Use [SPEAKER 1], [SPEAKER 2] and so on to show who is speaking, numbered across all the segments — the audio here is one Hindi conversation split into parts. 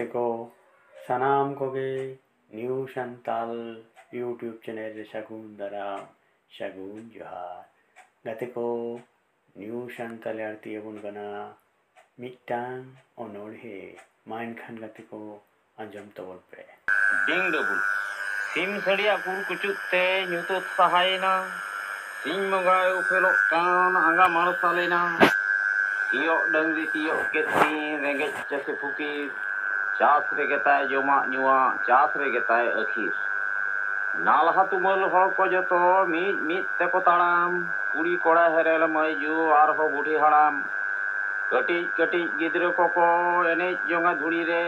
[SPEAKER 1] ᱜᱟᱛᱮ ᱠᱚ ᱥᱟᱱᱟᱢ ᱠᱚᱜᱮ ᱱᱤᱭᱩ ᱥᱟᱱᱛᱟᱞ ᱤᱭᱩᱴᱩᱵᱽ ᱪᱮᱱᱮᱞ ᱨᱮ ᱥᱟᱹᱜᱩᱱ ᱫᱟᱨᱟᱢ ᱥᱟᱹᱜᱩᱱ ᱡᱚᱦᱟᱨ ᱜᱟᱛᱮ ᱠᱚ ᱱᱤᱭᱩ ᱥᱟᱱᱛᱟᱞ ᱟᱬᱛᱤᱭᱟᱵᱚᱱ ᱠᱟᱱᱟ ᱢᱤᱫᱴᱟᱝ ᱚᱱᱚᱬᱦᱮ ᱢᱟ ᱮᱱᱠᱷᱟᱱ ᱜᱟᱛᱮ ᱠᱚ ᱟᱸᱡᱚᱢ ᱛᱟᱵᱚᱱ ᱯᱮ।
[SPEAKER 2] ᱰᱤᱝ ᱰᱟᱹᱵᱩ ᱥᱤᱢ ᱥᱟᱹᱲᱤᱭᱟᱜ ᱠᱩᱲ ᱠᱩᱪᱩᱫ ᱛᱮ ᱧᱩᱛᱟᱹᱛ ᱥᱟᱦᱟᱭᱮᱱᱟ ᱥᱤᱧ ᱵᱚᱸᱜᱟᱭ ᱩᱯᱮᱞᱚᱜ ᱠᱟᱱ ᱟᱸᱜᱟ ᱢᱟᱨᱥᱟᱞᱮᱱᱟ ᱥᱤᱭᱳᱜ ᱰᱟᱹᱝᱨᱤ ᱛᱤᱭᱳᱜ ᱠᱮᱫ ᱛᱤᱧ ᱨᱮᱸᱜᱮᱡ ᱪᱟᱹᱥᱤ ᱯᱷᱩᱠᱤᱨ ᱪᱟᱥ ᱨᱮᱜᱮ ᱛᱟᱭ ᱡᱚᱢᱟᱜ ᱧᱩᱣᱟᱜ ᱪᱟᱥ ᱨᱮᱜᱮ ᱛᱟᱭ ᱟᱹᱠᱷᱤᱨ ᱱᱟᱞᱦᱟ ᱛᱩᱢᱟᱹᱞ ᱦᱚᱲ ᱠᱚ ᱡᱚᱛᱚ ᱢᱤᱫ ᱢᱤᱫ ᱛᱮᱠᱚ ᱛᱟᱲᱟᱢ ᱠᱩᱲᱤ ᱠᱚᱲᱟ ᱦᱮᱨᱮᱞ ᱢᱟᱹᱭ ᱡᱩ ᱟᱨᱦᱚᱸ ᱵᱩᱰᱷᱤ ᱦᱟᱲᱟᱢ ᱠᱟᱹᱴᱤᱡ ᱠᱟᱹᱴᱤᱡ ᱜᱤᱫᱽᱨᱟᱹ ᱠᱚᱠᱚ ᱮᱱᱮᱡ ᱡᱚᱝᱟ ᱫᱷᱩᱲᱤ ᱨᱮ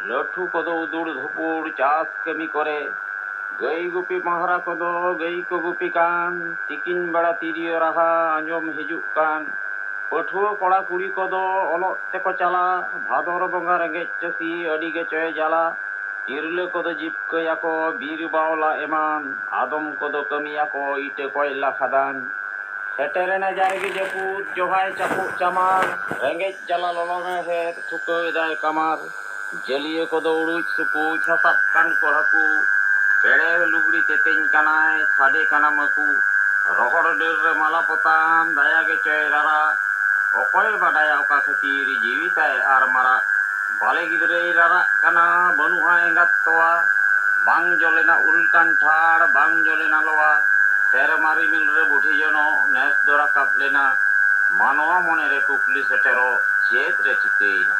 [SPEAKER 2] ᱞᱟᱹᱴᱷᱩ ᱠᱚᱫᱚ ᱩᱫᱩᱲ ᱫᱷᱩᱯᱩᱲ ᱪᱟᱥ ᱠᱟᱹᱢᱤ ᱠᱚᱨᱮ ᱜᱟᱹᱭ गुपी महारा कोदो गई को गुपी कान तिकिन बड़ा तिरियो रहा आंजोम हिजुक कान पठुआ कोड़ा कुड़ी कोदो ओलो तेको चला भादर बंगा रेंगे चसी अडी गे चय जाला तिरले कोदो जिपकया को बीर बावला एमान आदम कोदो कमिया को इटे कोयला खदान सेटेरेना जारगी जपूत जोहाय चपू चमार रेंगे जला लोलोंगे है थुको दाय कमार जलिए कोदो उड़ुच सुपू छसप कान को हकू पेड़े लुगड़ी तेतेñ कानाय साडे काना मकू रोहड़ डेर रे माला पोतान दाया गे चय रारा अकय बाडाया अका खातिर जीविताय आर मारा बाले गिदरे रारा काना बनुआ एंगात तोवा बांग जलेना उल कांठार बांग जलेना लोवा सेरमा रिमिल रे बुढ़ी जनो नेस दोरा काप लेना मानवा मने रे कुकली सेटेरो चेत रे चितेइना